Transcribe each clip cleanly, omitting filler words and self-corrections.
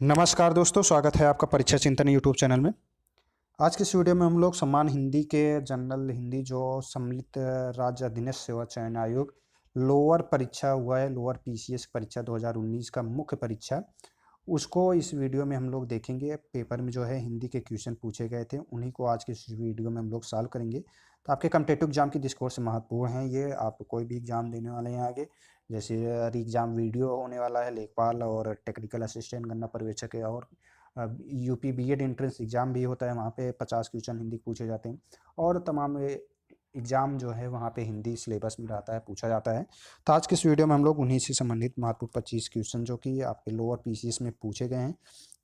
नमस्कार दोस्तों, स्वागत है आपका परीक्षा चिंतन यूट्यूब चैनल में। आज के इस वीडियो में हम लोग सम्मान हिंदी के जनरल हिंदी जो सम्मिलित राज्य अधीनस्थ सेवा चयन आयोग लोअर परीक्षा हुआ है, लोअर पीसीएस परीक्षा 2019 का मुख्य परीक्षा, उसको इस वीडियो में हम लोग देखेंगे। पेपर में जो है हिंदी के क्वेश्चन पूछे गए थे, उन्हीं को आज के इस वीडियो में हम लोग सॉल्व करेंगे। तो आपके कॉम्पिटिटिव एग्जाम की डिस्कोर्स से महत्वपूर्ण है ये। आप कोई भी एग्जाम देने वाले हैं आगे, जैसे री एग्जाम वीडियो होने वाला है, लेखपाल और टेक्निकल असिस्टेंट गन्ना पर्यवेक्षक है, और यूपी बीएड एंट्रेंस एग्जाम भी होता है, वहाँ पे 50 क्वेश्चन हिंदी पूछे जाते हैं। और तमाम एग्जाम जो है वहाँ पे हिंदी सिलेबस में रहता है, पूछा जाता है। तो आज के इस वीडियो में हम लोग उन्हीं से संबंधित महत्वपूर्ण 25 क्वेश्चन जो कि आपके लोअर पीसीएस में पूछे गए हैं,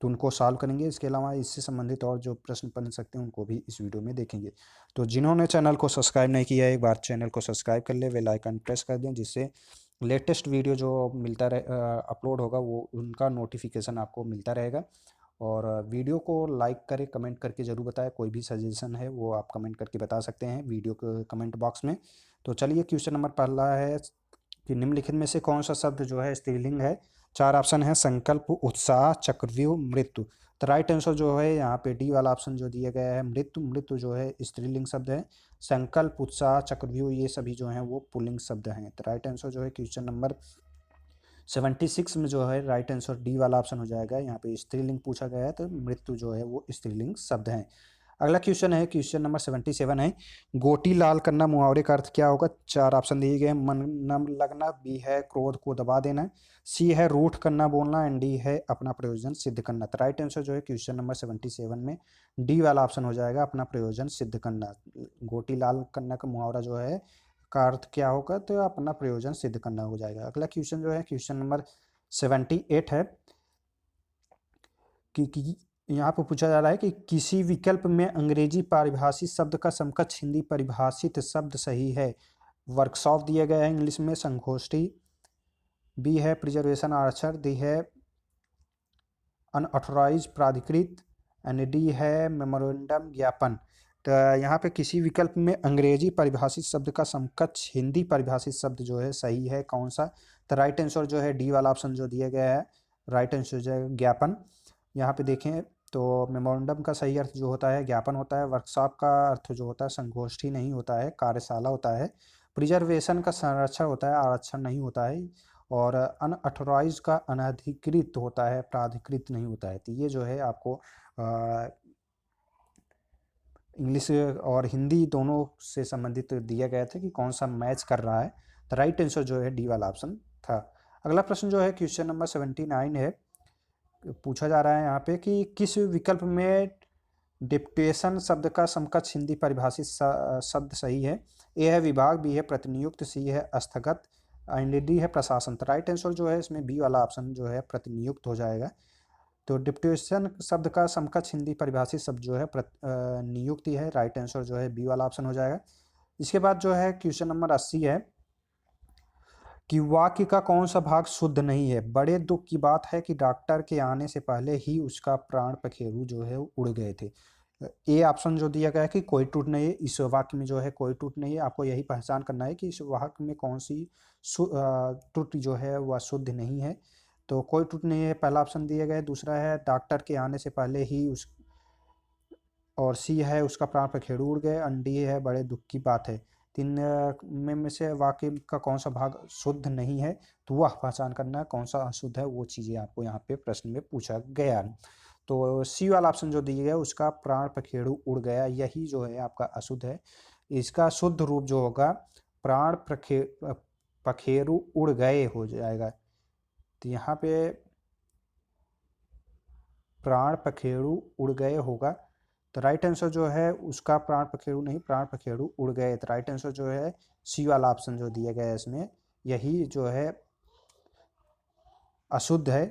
तो उनको सॉल्व करेंगे। इसके अलावा इससे संबंधित और जो प्रश्न बन सकते हैं उनको भी इस वीडियो में देखेंगे। तो जिन्होंने चैनल को सब्सक्राइब नहीं किया है, एक बार चैनल को सब्सक्राइब कर ले, बेल आइकन प्रेस कर दें, जिससे लेटेस्ट वीडियो जो मिलता रहे अपलोड होगा वो उनका नोटिफिकेशन आपको मिलता रहेगा। और वीडियो को लाइक करें, कमेंट करके ज़रूर बताएं। कोई भी सजेशन है वो आप कमेंट करके बता सकते हैं वीडियो के कमेंट बॉक्स में। तो चलिए, क्वेश्चन नंबर पहला है कि निम्नलिखित में से कौन सा शब्द जो है स्त्रीलिंग है। चार ऑप्शन है: संकल्प, उत्साह, चक्रव्यूह, मृत्यु। तो राइट आंसर जो है यहाँ पे डी वाला ऑप्शन जो दिया गया है, मृत्यु। मृत्यु जो है स्त्रीलिंग शब्द है। संकल्प, उत्साह, चक्रव्यूह ये सभी जो हैं वो पुल्लिंग शब्द हैं। तो राइट आंसर जो है क्वेश्चन नंबर 76 में जो है राइट आंसर डी वाला ऑप्शन हो जाएगा। यहाँ पे स्त्रीलिंग पूछा गया है, तो मृत्यु जो है वो स्त्रीलिंग शब्द है। अगला क्वेश्चन है, क्वेश्चन नंबर 77 है: गोटी लाल करना मुहावरे का अर्थ क्या होगा। चार ऑप्शन दिए गए: मन नम लगना, बी है क्रोध को दबा देना, सी है रूठ करना बोलना, एंड डी है अपना प्रयोजन सिद्ध करना। तो राइट आंसर जो है क्वेश्चन नंबर 77 में डी वाला ऑप्शन हो जाएगा, अपना प्रयोजन सिद्ध करना। गोटी लाल करना का मुहावरा जो है का अर्थ क्या होगा, तो अपना प्रयोजन सिद्ध करना हो जाएगा। अगला क्वेश्चन जो है क्वेश्चन नंबर 78 है कि यहाँ पर पूछा जा रहा है कि किसी विकल्प में अंग्रेजी परिभाषित शब्द का समकक्ष हिंदी परिभाषित शब्द सही है। वर्कशॉप दिया गया है इंग्लिश में, संगोष्ठी, बी है प्रिजर्वेशन आर्चर, डी है अनऑथोराइज प्राधिकृत, एंड डी है मेमोरेंडम ज्ञापन। तो यहाँ पे किसी विकल्प में अंग्रेजी परिभाषित शब्द का समकक्ष हिंदी परिभाषित शब्द जो है सही है कौन सा। तो राइट आंसर जो है डी वाला ऑप्शन जो दिया गया है, राइट आंसर जो है ज्ञापन। यहाँ पे देखें तो मेमोरेंडम का सही अर्थ जो होता है ज्ञापन होता है। वर्कशॉप का अर्थ जो होता है संगोष्ठी नहीं होता है, कार्यशाला होता है। प्रिजर्वेशन का संरक्षण होता है, आरक्षण नहीं होता है। और अनऑथोराइज का अनधिकृत होता है, प्राधिकृत नहीं होता है। तो ये जो है आपको इंग्लिश और हिंदी दोनों से संबंधित दिया गया था कि कौन सा मैच कर रहा है। तो राइट आंसर जो है डी वाला ऑप्शन था। अगला प्रश्न जो है क्वेश्चन नंबर 79 है, पूछा जा रहा है यहाँ पे कि किस विकल्प में डिप्टेशन शब्द का समकक्ष हिंदी परिभाषित शब्द सही है। ए है विभाग, बी है प्रतिनियुक्त, सी है स्थगत, एंड डी है प्रशासन। तो राइट आंसर जो है इसमें बी वाला ऑप्शन जो है प्रतिनियुक्त हो जाएगा। तो डिप्टेशन शब्द का समकक्ष हिंदी परिभाषित शब्द जो है नियुक्ति है। राइट आंसर जो है बी वाला ऑप्शन हो जाएगा। इसके बाद जो है क्वेश्चन नंबर 80 है कि वाक्य का कौन सा भाग शुद्ध नहीं है। बड़े दुख की बात है कि डॉक्टर के आने से पहले ही उसका प्राण पखेरु जो है उड़ गए थे। ए ऑप्शन जो दिया गया है कि कोई टूट नहीं है, इस वाक्य में जो है कोई टूट नहीं है। आपको यही पहचान करना है कि इस वाक्य में कौन सी टूट जो है वह शुद्ध नहीं है। तो कोई टूट नहीं है पहला ऑप्शन दिया गया है। दूसरा है डॉक्टर के आने से पहले ही उस, और सी है उसका प्राण पखेरु उड़ गए, एंड डी है बड़े दुख की बात है। तीन में से वाक्य का कौन सा भाग शुद्ध नहीं है, तो वह पहचान करना है कौन सा अशुद्ध है। वो चीज़ें आपको यहाँ पे प्रश्न में पूछा गया है। तो सी वाला ऑप्शन जो दिया गया उसका प्राण पखेरु उड़ गया, यही जो है आपका अशुद्ध है। इसका शुद्ध रूप जो होगा प्राण पखेरु उड़ गए हो जाएगा। तो यहाँ पे प्राण पखेरु उड़ गए होगा। तो राइट आंसर जो है उसका प्राण पखेरु नहीं, प्राण पखेरु उड़ गए। तो राइट आंसर जो है सी वाला ऑप्शन जो दिया गया है इसमें, यही जो है अशुद्ध है।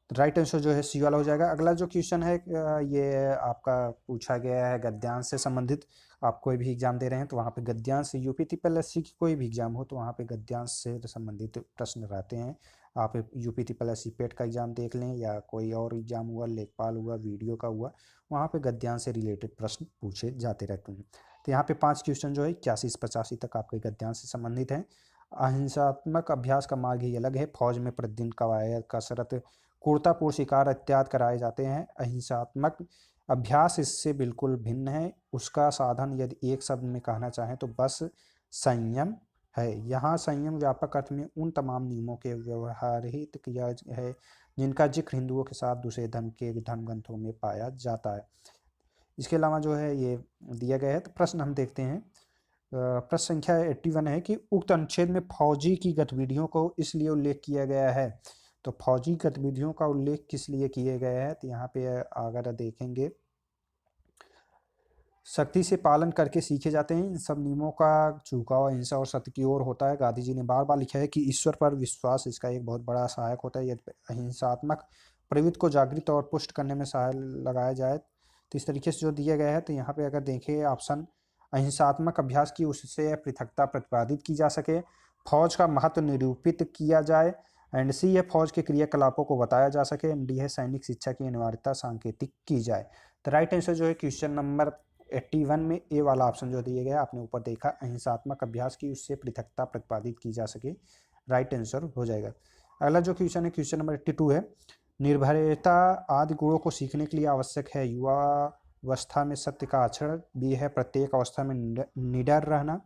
राइट आंसर जो है सी वाला हो जाएगा। अगला जो क्वेश्चन है ये आपका पूछा गया है गद्यांश से संबंधित। आप कोई भी एग्जाम दे रहे हैं तो वहाँ पे गद्यांश से यूपी ट्रिपल एससी की कोई भी एग्जाम हो तो वहाँ पे गद्यांश से संबंधित प्रश्न रहते हैं। आप यूपी ट्रिपल एससी पेट का एग्जाम देख लें या कोई और एग्जाम हुआ, लेखपाल हुआ, वीडियो का हुआ, वहाँ पे गद्यांश से रिलेटेड प्रश्न पूछे जाते रहते हैं। तो यहाँ पे 5 क्वेश्चन जो है 81 से 85 तक आपके गद्यांश से संबंधित हैं। अहिंसात्मक अभ्यास का मार्ग ही अलग है। फौज में प्रतिदिन कवायद, कसरत, क्रूरतापूर्ण शिकार इत्यादि कराए जाते हैं। अहिंसात्मक अभ्यास इससे बिल्कुल भिन्न है। उसका साधन यदि एक शब्द में कहना चाहें तो बस संयम है। यहाँ संयम व्यापक अर्थ में उन तमाम नियमों के व्यवहारित किया है जिनका जिक्र हिंदुओं के साथ दूसरे धर्म के धर्म ग्रंथों में पाया जाता है। इसके अलावा जो है ये दिया गया है। तो प्रश्न हम देखते हैं। प्रश्न संख्या 81 है कि उक्त अनुच्छेद में फौजी की गतिविधियों को इसलिए उल्लेख किया गया है। तो फौजी गतिविधियों का उल्लेख किस लिए किया गया है, तो यहाँ पे अगर देखेंगे, सख्ती से पालन करके सीखे जाते हैं। इन सब नियमों का झुकाव अहिंसा और सत्य की ओर होता है। गांधी जी ने बार बार लिखा है कि ईश्वर पर विश्वास इसका एक बहुत बड़ा सहायक होता है। यदि अहिंसात्मक प्रवृत्ति को जागृत और पुष्ट करने में सहाय लगाया जाए तो इस तरीके से जो दिया गया है। तो यहाँ पे अगर देखें ऑप्शन, अहिंसात्मक अभ्यास की उससे पृथकता प्रतिपादित की जा सके, फौज का महत्व निरूपित किया जाए, एंड सी है फौज के क्रियाकलापों को बताया जा सके, एंड डी है सैनिक शिक्षा की अनिवार्यता सांकेतिक की जाए। तो राइट आंसर जो है क्वेश्चन नंबर 81 में ए वाला ऑप्शन जो दिया गया आपने ऊपर देखा, अहिंसात्मक अभ्यास की उससे पृथकता प्रतिपादित की जा सके, राइट आंसर हो जाएगा। अगला जो क्वेश्चन है क्वेश्चन नंबर 82 है, निर्भयता आदि गुणों को सीखने के लिए आवश्यक है युवा अवस्था में सत्य का आचरण, बी है प्रत्येक अवस्था में निडर रहना,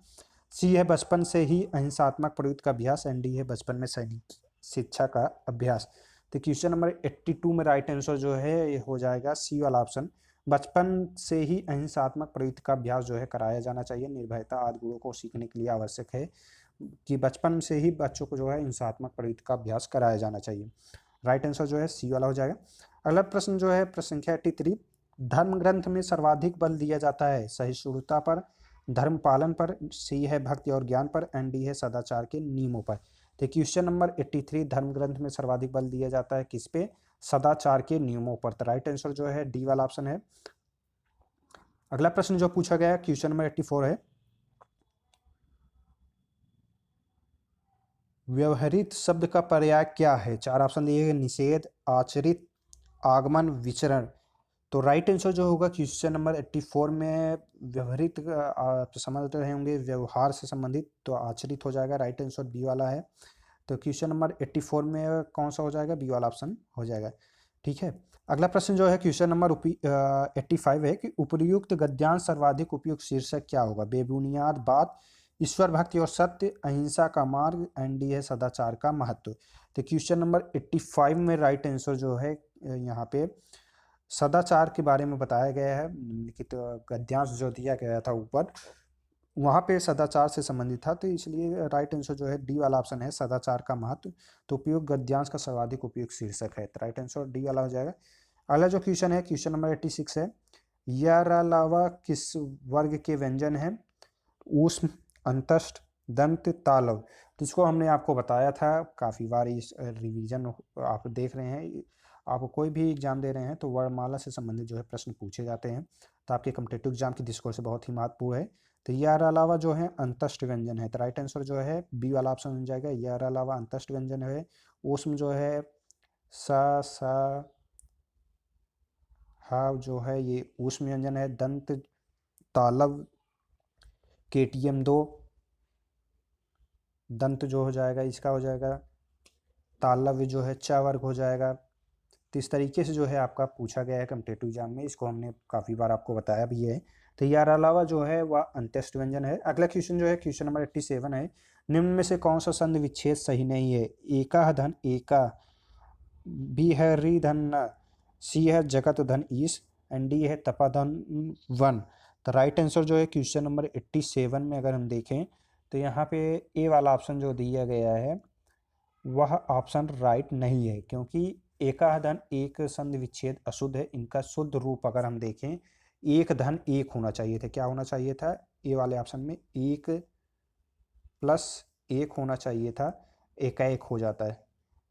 सी है बचपन से ही अहिंसात्मक प्रवृत्ति का अभ्यास, एंड डी है बचपन में सैनिक शिक्षा का अभ्यास। तो क्वेश्चन नंबर 82 में राइट आंसर जो है ये हो जाएगा सी वाला ऑप्शन, बचपन से ही अहिंसात्मक प्रवृत्ति का अभ्यास जो है कराया जाना चाहिए। निर्भयता आदि गुणों को सीखने के लिए आवश्यक है कि बचपन से ही बच्चों को जो है हिंसात्मक प्रवृत्ति का अभ्यास कराया जाना चाहिए। राइट आंसर जो है सी वाला हो जाएगा। अगला प्रश्न जो है प्रश्न संख्या 83, धर्म ग्रंथ में सर्वाधिक बल दिया जाता है सहिष्णुता पर, धर्म पालन पर, सी है भक्ति और ज्ञान पर, एंड डी है सदाचार के नियमों पर। तो क्वेश्चन नंबर 83, धर्म ग्रंथ में सर्वाधिक बल दिया जाता है किस पे, सदाचार के नियमों पर। तो राइट आंसर जो है डी वाला ऑप्शन है। अगला प्रश्न जो पूछा गया है क्वेश्चन नंबर 84 है, व्यवहारित शब्द का पर्याय क्या है। चार ऑप्शन दिए गए, निषेध, आचरित, आगमन, विचरण। तो राइट आंसर जो होगा क्वेश्चन नंबर 84 में व्यवहारित आप समझ रहे होंगे व्यवहार से संबंधित, तो आचरित हो जाएगा, राइट आंसर बी वाला है। तो क्वेश्चन नंबर 84 में कौन सा हो जाएगा, बी वाला ऑप्शन हो जाएगा। ठीक है। अगला प्रश्न जो है क्वेश्चन नंबर 85 है कि उपर्युक्त गद्यांश सर्वाधिक उपयुक्त शीर्षक क्या होगा, बेबुनियाद बात, ईश्वर भक्ति और सत्य, अहिंसा का मार्ग, एंड डी है सदाचार का महत्व। तो क्वेश्चन नंबर 85 में राइट आंसर जो है यहाँ पे सदाचार के बारे में बताया गया है। निम्नलिखित गद्यांश जो दिया गया था ऊपर वहाँ पे सदाचार से संबंधित था, तो इसलिए राइट आंसर जो है डी वाला ऑप्शन है, सदाचार का महत्व। तो उपयोग गद्यांश का सर्वाधिक उपयुक्त शीर्षक है, तो राइट आंसर डी वाला हो जाएगा। अगला जो क्वेश्चन है क्वेश्चन नंबर 86 है, यह अलावा किस वर्ग के व्यंजन है, ऊष्म, अंतस्थ, दंत, तालव। तो इसको हमने आपको बताया था काफ़ी बार, इस रिवीजन आप देख रहे हैं, आप कोई भी एग्जाम दे रहे हैं तो वर्णमाला से संबंधित जो है प्रश्न पूछे जाते हैं, तो आपके कम्पिटेटिव एग्जाम की दृष्टिकोण से बहुत ही महत्वपूर्ण है। तो यार अलावा जो है अंतस्थ व्यंजन है, तो राइट आंसर जो है बी वाला ऑप्शन बन जाएगा, यार अलावा अंतस्थ व्यंजन है। उसमें जो है सा सा हा जो है ये ऊष्म व्यंजन है, दंत तालव KTM 2, दंत जो हो जाएगा इसका हो जाएगा, तालव्य जो है च वर्ग हो जाएगा। तो इस तरीके से जो है आपका पूछा गया है कम्पिटेटिव एग्जाम में, इसको हमने काफ़ी बार आपको बताया भी है। तो यार अलावा जो है वह अंत्येष्ट व्यंजन है। अगला क्वेश्चन जो है क्वेश्चन नंबर 87 है, निम्न में से कौन सा संधि विच्छेद सही नहीं है, एका धन एका, बी है री धन न, सी है जगत धन ईश, एंड डी है तपा धन वन। तो राइट आंसर जो है क्वेश्चन नंबर 87 में अगर हम देखें तो यहाँ पे ए वाला ऑप्शन जो दिया गया है वह ऑप्शन राइट नहीं है, क्योंकि एका धन एक संधि विच्छेद अशुद्ध है। इनका शुद्ध रूप अगर हम देखें एक धन एक होना चाहिए था, क्या होना चाहिए था, ए वाले ऑप्शन में एक प्लस एक होना चाहिए था, एकाएक हो जाता है,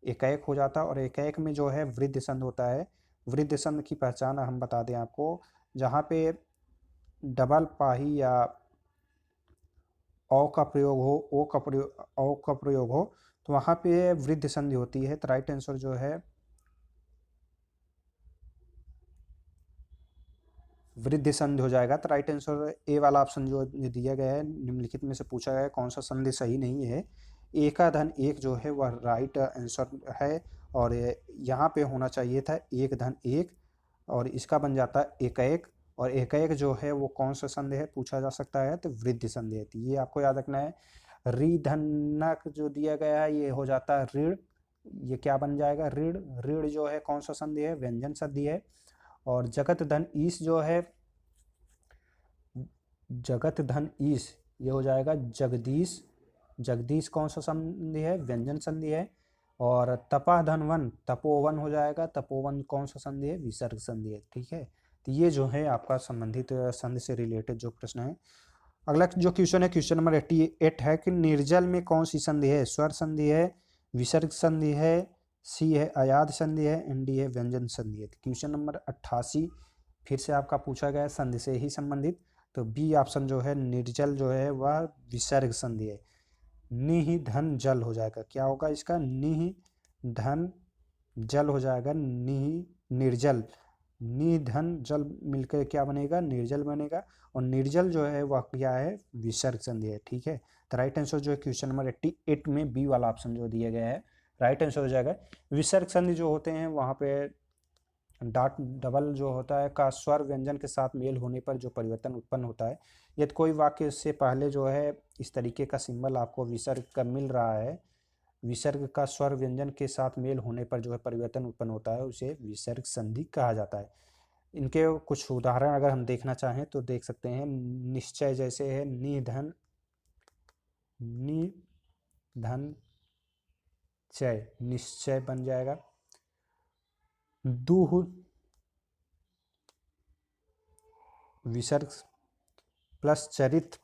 एकाएक हो जाता, और एकाएक में जो है वृद्ध संध होता है। वृद्ध संध की पहचान हम बता दें आपको, जहाँ पे डबल पाही या औ का प्रयोग हो, ओ का प्रयोग, औ का प्रयोग हो, तो वहाँ पे वृद्ध संधि होती है। तो राइट आंसर जो है वृद्धि संधि हो जाएगा। तो राइट आंसर ए वाला ऑप्शन जो दिया गया है, निम्नलिखित में से पूछा गया है कौन सा संधि सही नहीं है, एका धन एक जो है वह राइट आंसर है, और यहाँ पे होना चाहिए था एक धन एक, और इसका बन जाता है एकैक, और एकैक जो है वो कौन सा संधि है पूछा जा सकता है, तो वृद्धि संधि है। तो ये आपको याद रखना है। ऋ धनक जो दिया गया है ये हो जाता है ऋण, ये क्या बन जाएगा ऋण। ऋण जो है कौन सा संधि है, व्यंजन संधि है। और जगत धन ईश जो है, जगत धन ईश ये हो जाएगा जगदीश। जगदीश कौन सा संधि है, व्यंजन संधि है। और तपा धन वन, तपोवन हो जाएगा। तपोवन कौन सा संधि है, विसर्ग संधि है। ठीक है, तो ये जो है आपका संबंधित संधि से रिलेटेड जो प्रश्न है। अगला जो क्वेश्चन है, क्वेश्चन नंबर 88 है कि निर्जल में कौन सी संधि है, स्वर संधि है, विसर्ग संधि है, सी है अयाद संधि है, एन डी है व्यंजन संधि है। क्वेश्चन नंबर 88 फिर से आपका पूछा गया है संधि से ही संबंधित। तो बी ऑप्शन जो है निर्जल जो है वह विसर्ग संधि है। निहि धन जल हो जाएगा, क्या होगा इसका, निहि धन जल हो जाएगा, निहि निर्जल, नि धन जल मिलकर क्या बनेगा, निर्जल बनेगा। और निर्जल जो है वह क्या है, विसर्ग संधि है। ठीक है, तो राइट आंसर जो है क्वेश्चन नंबर 88 में बी वाला ऑप्शन जो दिया गया है राइट आंसर हो जाएगा। विसर्ग संधि जो होते हैं वहाँ पे डॉट डबल जो होता है का स्वर व्यंजन के साथ मेल होने पर जो परिवर्तन उत्पन्न होता है, यदि कोई वाक्य से पहले जो है इस तरीके का सिंबल आपको विसर्ग का मिल रहा है, विसर्ग का स्वर व्यंजन के साथ मेल होने पर जो है परिवर्तन उत्पन्न होता है, उसे विसर्ग संधि कहा जाता है। इनके कुछ उदाहरण अगर हम देखना चाहें तो देख सकते हैं। निश्चय जैसे है निधन, निधन चय, निश्चय बन जाएगा। दुह विसर्ग प्लस चरित,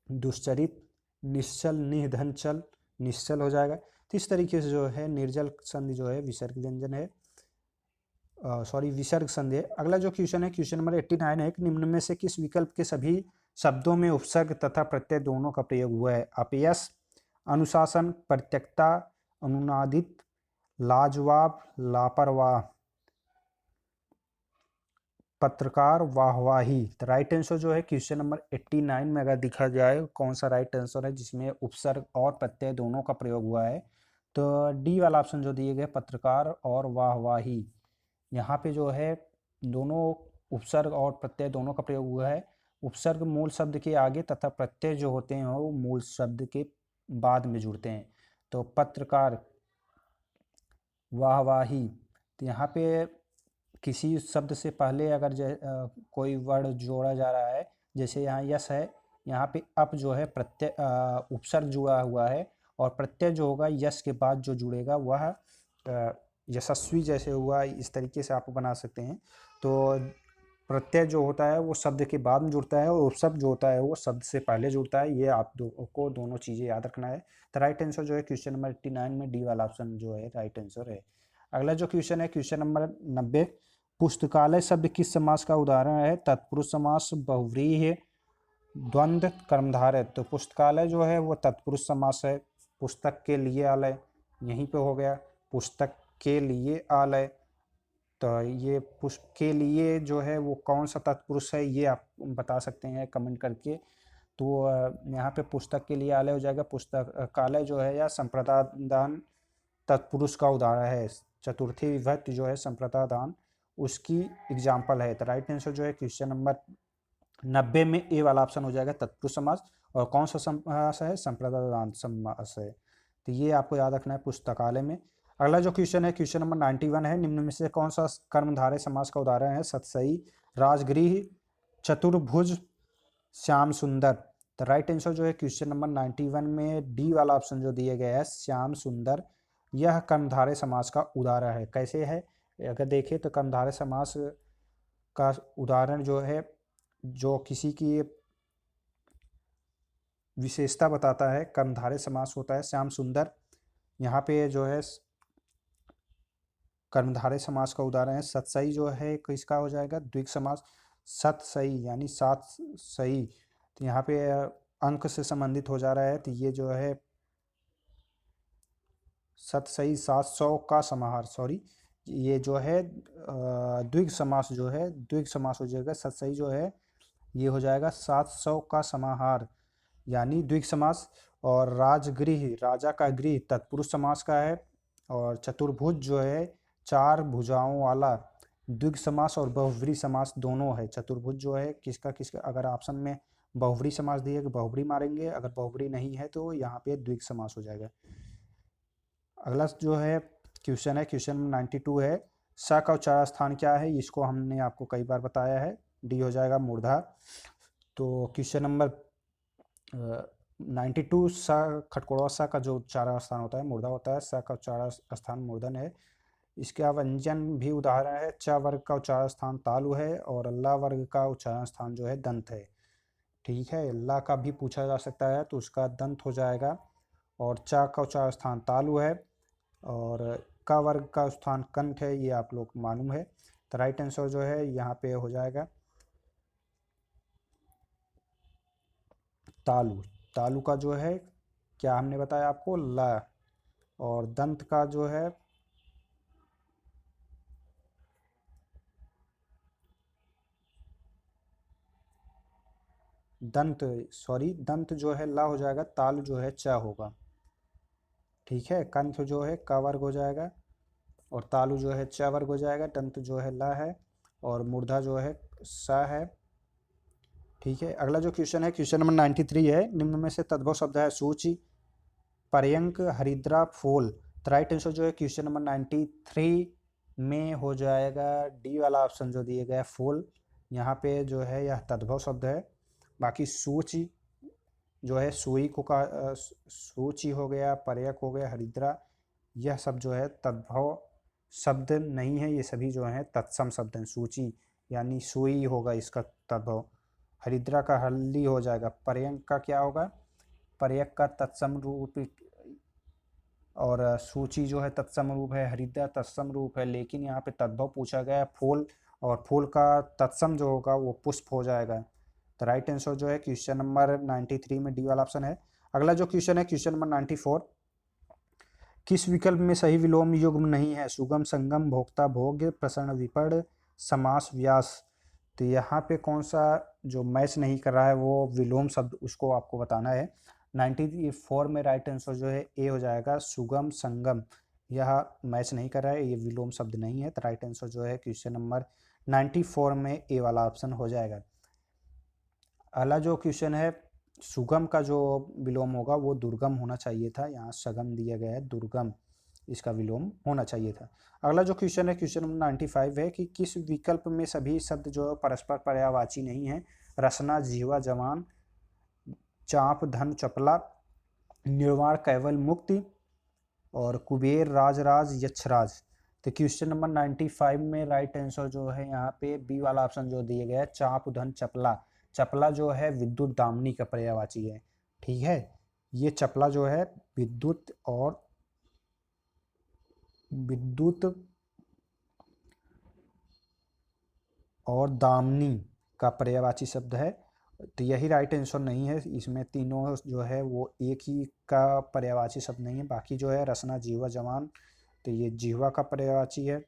दुश्चरित, निश्चल, निधन चल, निश्चल हो जाएगा। तो इस तरीके से जो है निर्जल संधि जो है विसर्ग व्यंजन है, सॉरी विसर्ग संधि है। अगला जो क्वेश्चन है क्वेश्चन नंबर 89 है कि निम्न में से किस विकल्प के सभी शब्दों में उपसर्ग तथा प्रत्यय दोनों का प्रयोग हुआ है। अपयश, अनुशासन, प्रत्यक्षता, अनुनादित, लाजवाब, लापरवाह, पत्रकार, वाहवाही। तो राइट आंसर जो है क्वेश्चन नंबर 89 में अगर देखा जाए कौन सा राइट आंसर है जिसमें उपसर्ग और प्रत्यय दोनों का प्रयोग हुआ है, तो डी वाला ऑप्शन जो दिए गए पत्रकार और वाहवाही। यहाँ पे जो है दोनों उपसर्ग और प्रत्यय दोनों का प्रयोग हुआ है। उपसर्ग मूल शब्द के आगे तथा प्रत्यय जो होते हैं वो मूल शब्द के बाद में जुड़ते हैं। तो पत्रकार, वाहवाही, तो यहाँ पे किसी शब्द से पहले अगर कोई वर्ड जोड़ा जा रहा है, जैसे यहाँ यश है, यहाँ पे अप जो है प्रत्यय उपसर्ग जुड़ा हुआ है, और प्रत्यय जो होगा यश के बाद जो जुड़ेगा वह यशस्वी जैसे हुआ, इस तरीके से आप बना सकते हैं। तो प्रत्यय जो होता है वो शब्द के बाद में जुड़ता है, और उपसर्ग जो होता है वो शब्द से पहले जुड़ता है। ये आप को दोनों चीज़ें याद रखना है। तो राइट आंसर जो है क्वेश्चन नंबर 89 में डी वाला ऑप्शन जो है राइट आंसर है। अगला जो क्वेश्चन है क्वेश्चन नंबर 90, पुस्तकालय शब्द किस समास का उदाहरण है। तत्पुरुष समास, बहुव्रीहि, द्वंद्व, कर्मधारय। तो पुस्तकालय जो है वो तत्पुरुष समास है। पुस्तक के लिए आलय यहीं पे हो गया, पुस्तक के लिए आलय। तो ये पुस्तक के लिए जो है वो कौन सा तत्पुरुष है ये आप बता सकते हैं कमेंट करके। तो यहाँ पे पुस्तक के लिए आलय हो जाएगा। पुस्तकालय जो है या संप्रदान तत्पुरुष का उदाहरण है। चतुर्थी विभक्ति जो है संप्रदान उसकी एग्जाम्पल है। तो राइट आंसर जो है क्वेश्चन नंबर 90 में ए वाला ऑप्शन हो जाएगा तत्पुरुष समास। और कौन सा समास है, संप्रदान समास है। तो ये आपको याद रखना है पुस्तकालय में। अगला जो क्वेश्चन है क्वेश्चन नंबर 91 है, निम्न में से कौन सा कर्मधारय समास का उदाहरण है। सतसई, राजगृह, चतुर्भुज, श्याम सुंदर। तो राइट आंसर जो है क्वेश्चन नंबर 91 में डी वाला ऑप्शन जो दिया गया है श्याम सुंदर, यह कर्मधारय समास का उदाहरण है। कैसे है अगर देखें तो कर्मधारय समास का उदाहरण जो है जो किसी की विशेषता बताता है, कर्मधारय समास होता है श्याम सुंदर। यहाँ पे जो है कर्मधारय समास का उदाहरण है सतसई, जो है किसका हो जाएगा, द्विग समास। सतसई यानी सात सही, तो यहाँ पे अंक से संबंधित हो जा रहा है। तो ये जो है सतसई 700 का समाहार, सॉरी ये जो है द्विग समास जो है द्विग समास हो जाएगा। सतसई जो है ये हो जाएगा 700 का समाहार यानी द्विग समास। और राजगृह, राजा का गृह तत्पुरुष समास का है। और चतुर्भुज जो है चार भुजाओं वाला द्विग समास और बहुव्रीहि समास दोनों है। चतुर्भुज जो है किसका किसका, अगर ऑप्शन में बहुव्रीहि समास दिए तो बहुव्रीहि मारेंगे, अगर बहुव्रीहि नहीं है तो यहाँ पे द्विग समास हो जाएगा। अगला जो है क्वेश्चन है, क्वेश्चन 92 है, स का उच्चारण स्थान क्या है? इसको हमने आपको कई बार बताया है, डी हो जाएगा मूर्धा। तो क्वेश्चन नंबर 92, स खटकोड़वा स का जो उच्चारण स्थान होता है मूर्धा होता है, स का उच्चारण स्थान मूर्धन है। इसके व्यंजन भी उदाहरण है, च वर्ग का उच्चारण स्थान तालु है और ला वर्ग का उच्चारण स्थान जो है दंत है। ठीक है, ला का भी पूछा जा सकता है तो उसका दंत हो जाएगा, और च का उच्चारण स्थान तालु है और का वर्ग का स्थान कंठ है, ये आप लोग मालूम है। तो राइट आंसर जो है यहाँ पे हो जाएगा तालु। तालु का जो है क्या हमने बताया आपको, ला, और दंत का जो है दंत, सॉरी दंत जो है ला हो जाएगा, तालु जो है च होगा। ठीक है, कंठ जो है क वर्ग हो जाएगा और तालु जो है च वर्ग हो जाएगा, दंत जो है ला है और मूर्धा जो है स है। ठीक है, अगला जो क्वेश्चन है क्वेश्चन नंबर 93 है, निम्न में से तद्भव शब्द है सूची, पर्यंक, हरिद्रा, फूल। तो राइट आंसर जो है क्वेश्चन नंबर 93 में हो जाएगा डी वाला ऑप्शन जो दिए गया है, फूल। यहाँ पे जो है यह तद्भव शब्द है। बाकी सूची जो है सुई को का सूची हो गया, पर्यक हो गया, हरिद्रा, यह सब जो है तद्भव शब्द नहीं है, ये सभी जो है तत्सम शब्द हैं। सूची यानी सुई होगा इसका तद्भव, हरिद्रा का हल्दी हो जाएगा, पर्यंक का क्या होगा, पर्यक का तत्सम रूप, और सूची जो है तत्सम रूप है, हरिद्रा तत्सम रूप है, लेकिन यहाँ पे तद्भव पूछा गया है फूल, और फूल का तत्सम जो होगा वो पुष्प हो जाएगा। तो राइट आंसर जो है क्वेश्चन नंबर 93 में डी वाला ऑप्शन है। अगला जो क्वेश्चन है क्वेश्चन नंबर 94, किस विकल्प में सही विलोम युग्म नहीं है? सुगम, संगम, भोक्ता, भोग्य, प्रसन्न, विपर्ण, समास, व्यास। तो यहाँ पे कौन सा जो मैच नहीं कर रहा है वो विलोम शब्द, उसको आपको बताना है। 94 में राइट आंसर जो है ए हो जाएगा, सुगम, संगम, यह मैच नहीं कर रहा है, ये विलोम शब्द नहीं है। तो राइट आंसर जो है क्वेश्चन नंबर 94 में ए वाला ऑप्शन हो जाएगा। अगला जो क्वेश्चन है, सुगम का जो विलोम होगा वो दुर्गम होना चाहिए था, यहाँ सगम दिया गया है, दुर्गम इसका विलोम होना चाहिए था। अगला जो क्वेश्चन है क्वेश्चन नंबर 95 है कि किस विकल्प में सभी शब्द जो परस्पर पर्यायवाची नहीं है? रसना, जीवा, जवान, चाप, धन, चपला, निर्वाण, कैवल, मुक्ति, और कुबेर, राजराज, यक्षराज। तो क्वेश्चन नंबर 95 में राइट आंसर जो है यहाँ पे बी वाला ऑप्शन जो दिए गया है, चाप, धन, चपला। चपला जो है विद्युत दामिनी का पर्यायवाची है। ठीक है, ये चपला जो है विद्युत और दामिनी का पर्यायवाची शब्द है। तो यही राइट आंसर नहीं है, इसमें तीनों जो है वो एक ही का पर्यायवाची शब्द नहीं है। बाकी जो है रसना, जीवा, जवान, तो ये जीवा का पर्यायवाची है।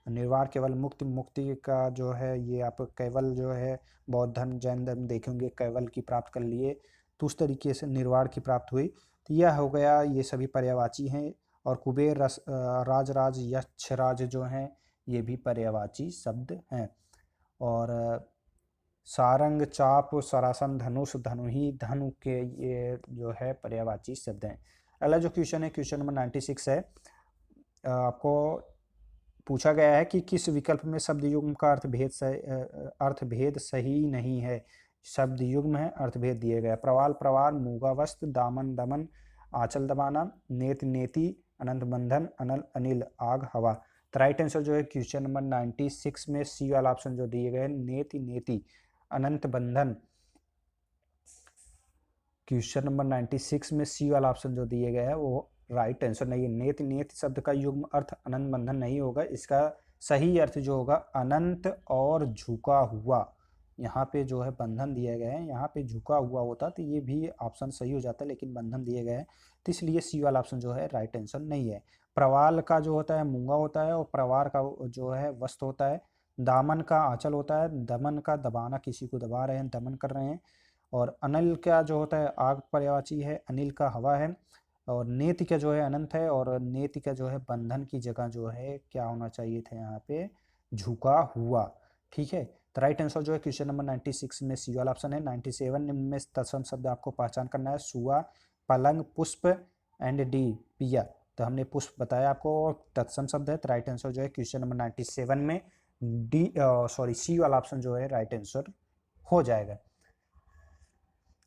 निर्वाण, केवल, मुक्ति, मुक्ति का जो है ये आप केवल जो है बौद्ध धर्म, जैन धर्म देखेंगे केवल की प्राप्त कर लिए, तो उस तरीके से निर्वाण की प्राप्त हुई। तो यह हो गया, ये सभी पर्यायवाची हैं। और कुबेर, राजराज, यक्षराज जो हैं ये भी पर्यायवाची शब्द हैं। और सारंग, चाप, सरासन, धनुष, धनुही, धनु के ये जो है पर्यायवाची शब्द हैं। अगला जो क्वेश्चन है क्वेश्चन नंबर 96 है, आपको पूछा गया है कि किस विकल्प में शब्द युग्म का अर्थभेद सही नहीं है? शब्द युग्म है, अर्थभेद दिए गए, प्रवाल, प्रवार, मूगा, वस्त्र, दामन, दमन, आंचल दबाना, नेत, नेति, अनंत, बंधन, अनल, अनिल, आग, हवा। तो राइट आंसर जो है क्वेश्चन नंबर 96 में सी वाला ऑप्शन जो दिए गए, नेति, नेति, अनंत, बंधन। क्वेश्चन नंबर 96 में सी वाला ऑप्शन जो दिए गए है वो राइट आंसर नहीं है। नेति, नेति शब्द का युग्म अर्थ अनंत, बंधन नहीं होगा, इसका सही अर्थ जो होगा अनंत और झुका हुआ। यहाँ पे जो है बंधन दिए गए हैं, यहाँ पे झुका हुआ होता तो ये भी ऑप्शन सही हो जाता, लेकिन बंधन दिए गए हैं, तो इसलिए सी वाला ऑप्शन जो है राइट आंसर नहीं है। प्रवाल का जो होता है मूंगा होता है, और प्रवार का जो है वस्त्र होता है, दामन का आंचल होता है, दमन का दबाना, किसी को दबा रहे हैं, दमन कर रहे हैं, और अनिल का जो होता है आग पर्यायवाची है, अनिल का हवा है, और नेति का जो है अनंत है, और नेति का जो है बंधन की जगह जो है क्या होना चाहिए था यहाँ पे, झुका हुआ। ठीक है, तो राइट आंसर जो है क्वेश्चन नंबर 96 में सी वाला ऑप्शन है। 97 में तत्सम शब्द आपको पहचान करना है, सुआ, पलंग, पुष्प एंड डी पिया। तो हमने पुष्प बताया आपको, तत्सम शब्द है, तो राइट आंसर जो है क्वेश्चन नंबर 97 में डी सॉरी सी वाला ऑप्शन जो है राइट आंसर हो जाएगा।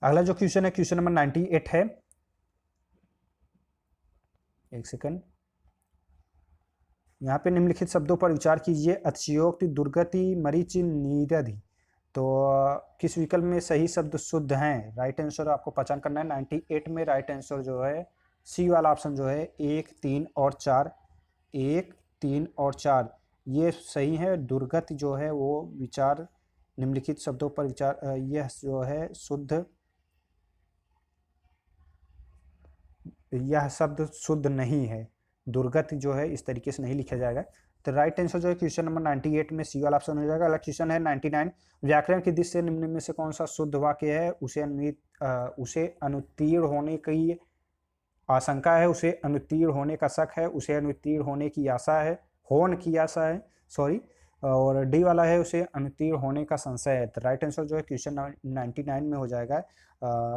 अगला जो क्वेश्चन है क्वेश्चन नंबर 98 है, एक सेकंड, यहाँ पे निम्नलिखित शब्दों पर विचार कीजिए। अतिशयोक्ति, दुर्गति, मरीचि, निरधि। तो किस विकल्प में सही शब्द शुद्ध हैं? राइट आंसर आपको पहचान करना है। 98 में राइट आंसर जो है सी वाला ऑप्शन जो है 1, 3 और 4, 1, 3 और 4 ये सही है। दुर्गति जो है वो विचार निम्नलिखित शब्दों पर विचार, यह जो है शुद्ध, यह शब्द शुद्ध नहीं है। दुर्गति जो है इस तरीके से नहीं लिखा जाएगा। तो राइट आंसर जो है क्वेश्चन नंबर 98 में सी वाला ऑप्शन हो जाएगा। अगला क्वेश्चन है 99, व्याकरण की दृष्टि से निम्न में से कौन सा शुद्ध वाक्य है? उसे अनुत्तीर्ण होने की आशंका है, उसे अनुत्तीर्ण होने का शक है, उसे अनुत्तीर्ण होने की आशा है, होने की आशा है, सॉरी, और डी वाला है उसे अनुत्तीर्ण होने का संशय है। तो राइट आंसर जो है क्वेश्चन 99 में हो जाएगा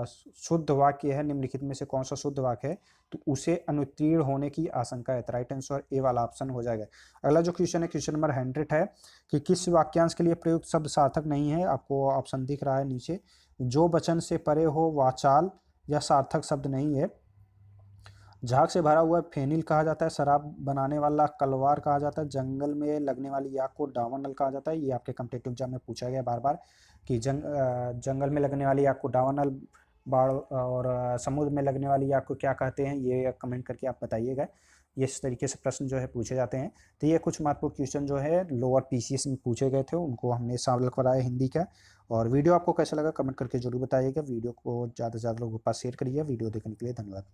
शुद्ध वाक्य है निम्नलिखित में से कौन सा शुद्ध वाक्य है? तो उसे अनुत्तीर्ण होने की आशंका है। तो राइट आंसर ए वाला ऑप्शन हो जाएगा। अगला जो क्वेश्चन है क्वेश्चन नंबर 100 है कि किस वाक्यांश के लिए प्रयुक्त शब्द सार्थक नहीं है? आपको ऑप्शन दिख रहा है नीचे। जो वचन से परे हो वाचाल या सार्थक शब्द नहीं है। झाग से भरा हुआ फेनिल कहा जाता है, शराब बनाने वाला कलवार कहा जाता है, जंगल में लगने वाली आग को दावानल कहा जाता है। ये आपके कॉम्पिटिटिव एग्जाम में पूछा गया बार बार कि जंगल में लगने वाली आग को दावानल, बाढ़ और समुद्र में लगने वाली आग को क्या कहते हैं? ये कमेंट करके आप बताइएगा। ये इस तरीके से प्रश्न जो है पूछे जाते हैं। तो ये कुछ महत्वपूर्ण क्वेश्चन जो है लोअर पीसीएस में पूछे गए थे, उनको हमने शामिल कराया हिंदी का। और वीडियो आपको कैसा लगा कमेंट करके जरूर बताइएगा। वीडियो को ज़्यादा से ज़्यादा लोगों के पास शेयर करिए। वीडियो देखने के लिए धन्यवाद।